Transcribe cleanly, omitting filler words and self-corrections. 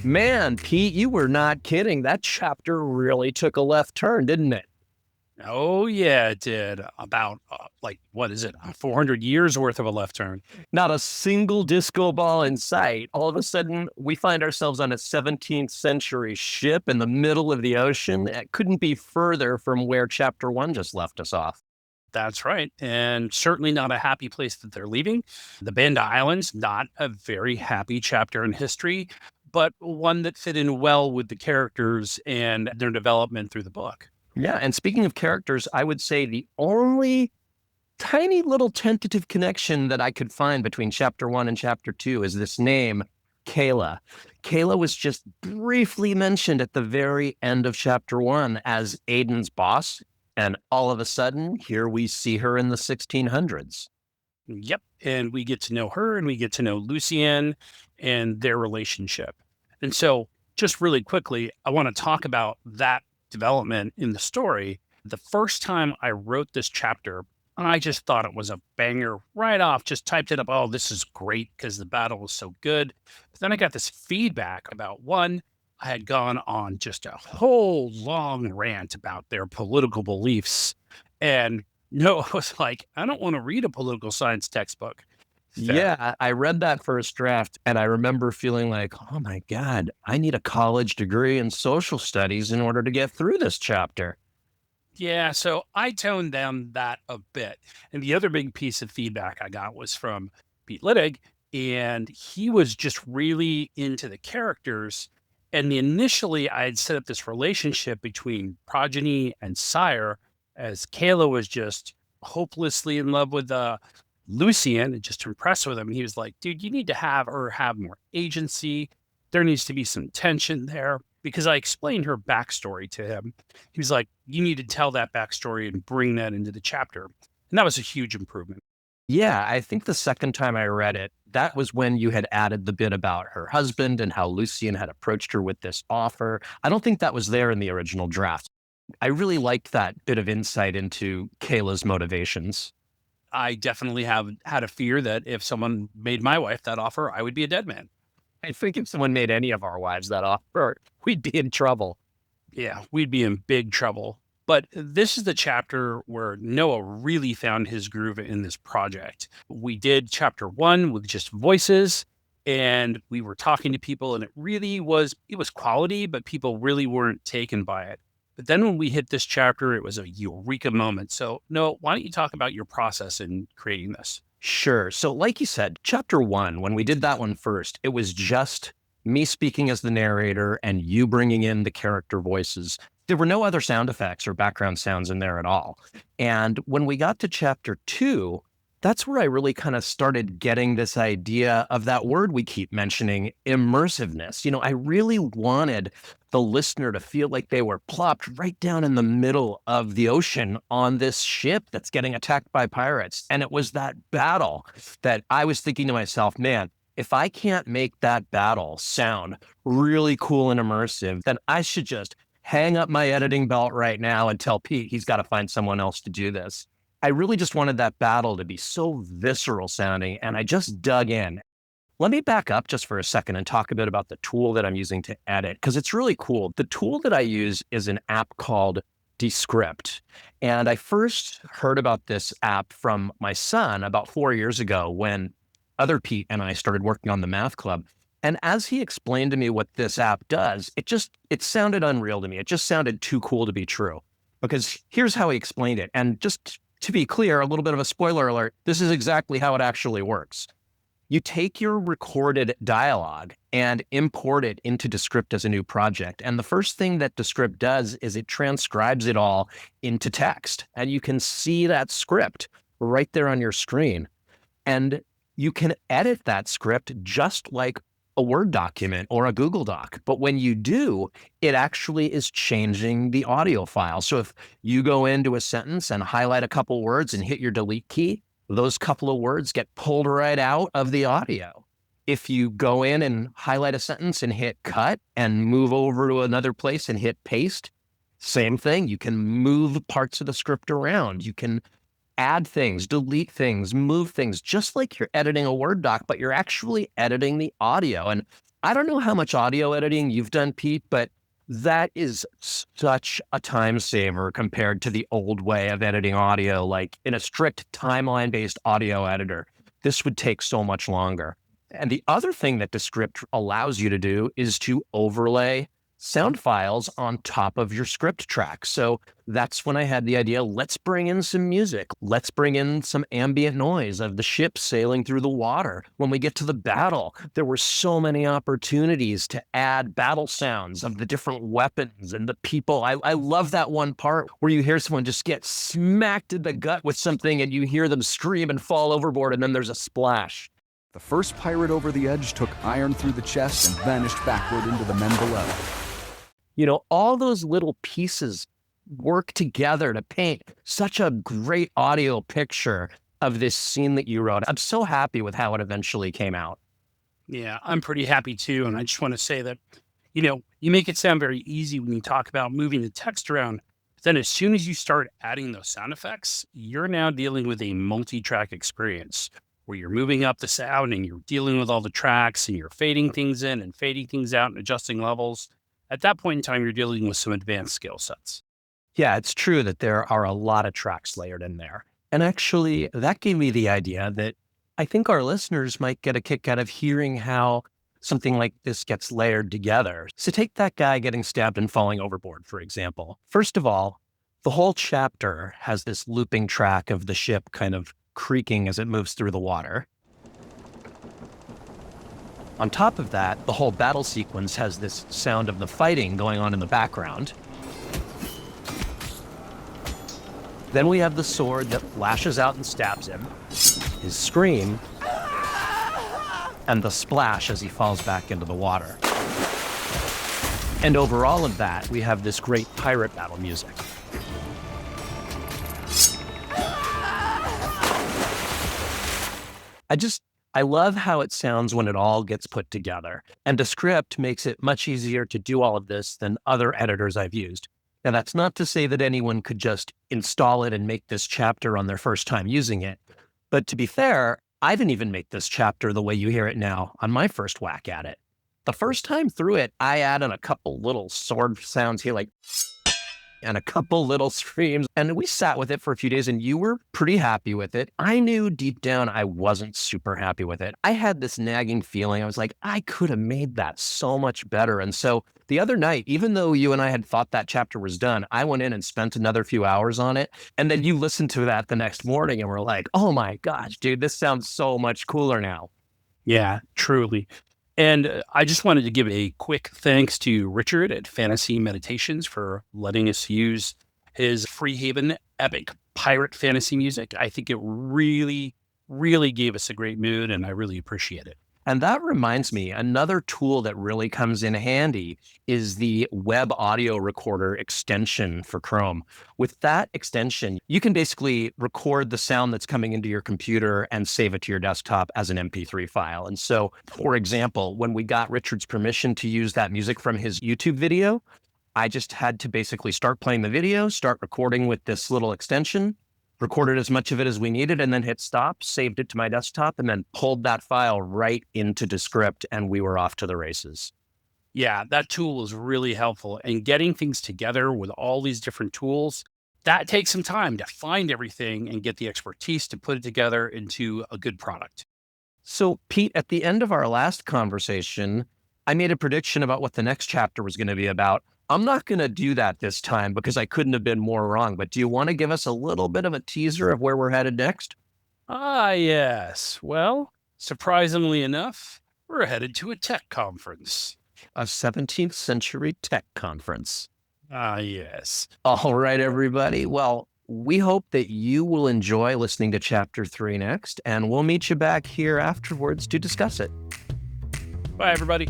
Man, Pete, you were not kidding. That chapter really took a left turn, didn't it? Oh, yeah, it did. About, what is it? 400 years worth of a left turn. Not a single disco ball in sight. All of a sudden, we find ourselves on a 17th century ship in the middle of the ocean. It couldn't be further from where chapter one just left us off. That's right. And certainly not a happy place that they're leaving. The Banda Islands, not a very happy chapter in history, but one that fit in well with the characters and their development through the book. Yeah, and speaking of characters, I would say the only tiny little tentative connection that I could find between chapter one and chapter two is this name, Kayla. Kayla was just briefly mentioned at the very end of chapter one as Aiden's boss. And all of a sudden, here we see her in the 1600s. Yep. And we get to know her and we get to know Lucienne and their relationship. And so, just really quickly, I want to talk about that development in the story. The first time I wrote this chapter, I just thought it was a banger right off, just typed it up. Oh, this is great because the battle was so good. But then I got this feedback about one, I had gone on just a whole long rant about their political beliefs. And no, I was like, I don't want to read a political science textbook. Fair. Yeah, I read that first draft and I remember feeling like, oh my God, I need a college degree in social studies in order to get through this chapter. Yeah, so I toned down that a bit. And the other big piece of feedback I got was from Pete Littig, and he was just really into the characters. And initially, I had set up this relationship between progeny and sire, as Kayla was just hopelessly in love with Lucian and just impressed with him. And he was like, dude, you need to have her have more agency. There needs to be some tension there because I explained her backstory to him. He was like, you need to tell that backstory and bring that into the chapter. And that was a huge improvement. Yeah, I think the second time I read it, that was when you had added the bit about her husband and how Lucian had approached her with this offer. I don't think that was there in the original draft. I really liked that bit of insight into Kayla's motivations. I definitely have had a fear that if someone made my wife that offer, I would be a dead man. I think if someone made any of our wives that offer, we'd be in trouble. Yeah, we'd be in big trouble. But this is the chapter where Noah really found his groove in this project. We did chapter one with just voices and we were talking to people and it was quality, but people really weren't taken by it. But then when we hit this chapter, it was a eureka moment. So Noah, why don't you talk about your process in creating this? Sure. So, like you said, chapter one, when we did that one first, it was just me speaking as the narrator and you bringing in the character voices. There were no other sound effects or background sounds in there at all. And when we got to chapter two, that's where I really kind of started getting this idea of that word we keep mentioning, immersiveness. I really wanted the listener to feel like they were plopped right down in the middle of the ocean on this ship that's getting attacked by pirates. And it was that battle that I was thinking to myself, man, if I can't make that battle sound really cool and immersive, then I should just hang up my editing belt right now and tell Pete he's got to find someone else to do this. I really just wanted that battle to be so visceral sounding, and I just dug in. Let me back up just for a second and talk a bit about the tool that I'm using to edit, because it's really cool. The tool that I use is an app called Descript. And I first heard about this app from my son about 4 years ago when other Pete and I started working on the math club. And as he explained to me what this app does, it sounded unreal to me. It just sounded too cool to be true. Because here's how he explained it. And just to be clear, a little bit of a spoiler alert, this is exactly how it actually works. You take your recorded dialogue and import it into Descript as a new project. And the first thing that Descript does is it transcribes it all into text. And you can see that script right there on your screen. And you can edit that script just like a Word document or a Google Doc. But when you do, it actually is changing the audio file. So if you go into a sentence and highlight a couple words and hit your delete key, those couple of words get pulled right out of the audio. If you go in and highlight a sentence and hit cut and move over to another place and hit paste, same thing. You can move parts of the script around. You can add things, delete things, move things, just like you're editing a Word doc, but you're actually editing the audio. And I don't know how much audio editing you've done, Pete, but that is such a time saver compared to the old way of editing audio. Like in a strict timeline based audio editor, this would take so much longer. And the other thing that Descript allows you to do is to overlay sound files on top of your script track. So that's when I had the idea, let's bring in some music. Let's bring in some ambient noise of the ship sailing through the water. When we get to the battle, there were so many opportunities to add battle sounds of the different weapons and the people. I love that one part where you hear someone just get smacked in the gut with something and you hear them scream and fall overboard, and then there's a splash. The first pirate over the edge took iron through the chest and vanished backward into the men below. You know, all those little pieces work together to paint such a great audio picture of this scene that you wrote. I'm so happy with how it eventually came out. Yeah, I'm pretty happy too. And I just want to say that, you make it sound very easy when you talk about moving the text around. But then as soon as you start adding those sound effects, you're now dealing with a multi-track experience where you're moving up the sound and you're dealing with all the tracks and you're fading things in and fading things out and adjusting levels. At that point in time, you're dealing with some advanced skill sets. Yeah, it's true that there are a lot of tracks layered in there. And actually, that gave me the idea that I think our listeners might get a kick out of hearing how something like this gets layered together. So take that guy getting stabbed and falling overboard, for example. First of all, the whole chapter has this looping track of the ship kind of creaking as it moves through the water. On top of that, the whole battle sequence has this sound of the fighting going on in the background. Then we have the sword that lashes out and stabs him, his scream, and the splash as he falls back into the water. And over all of that, we have this great pirate battle music. I love how it sounds when it all gets put together. And Descript makes it much easier to do all of this than other editors I've used. Now, that's not to say that anyone could just install it and make this chapter on their first time using it. But to be fair, I didn't even make this chapter the way you hear it now on my first whack at it. The first time through it, I added a couple little sword sounds here, like, and a couple little screams. And we sat with it for a few days and you were pretty happy with it. I knew deep down I wasn't super happy with it. I had this nagging feeling. I was like, I could have made that so much better. And so the other night, even though you and I had thought that chapter was done, I went in and spent another few hours on it. And then you listened to that the next morning and were like, oh my gosh, dude, this sounds so much cooler now. Yeah, truly. And I just wanted to give a quick thanks to Richard at Fantasy Meditations for letting us use his Freehaven epic pirate fantasy music. I think it really, really gave us a great mood, and I really appreciate it. And that reminds me, another tool that really comes in handy is the web audio recorder extension for Chrome. With that extension, you can basically record the sound that's coming into your computer and save it to your desktop as an MP3 file. And so, for example, when we got Richard's permission to use that music from his YouTube video, I just had to basically start playing the video, start recording with this little extension, recorded as much of it as we needed, and then hit stop, saved it to my desktop, and then pulled that file right into Descript, and we were off to the races. Yeah, that tool is really helpful. And getting things together with all these different tools, that takes some time to find everything and get the expertise to put it together into a good product. So, Pete, at the end of our last conversation, I made a prediction about what the next chapter was going to be about. I'm not going to do that this time because I couldn't have been more wrong. But do you want to give us a little bit of a teaser of where we're headed next? Ah, yes. Well, surprisingly enough, we're headed to a tech conference. A 17th century tech conference. Ah, yes. All right, everybody. Well, we hope that you will enjoy listening to Chapter 3 next, and we'll meet you back here afterwards to discuss it. Bye, everybody.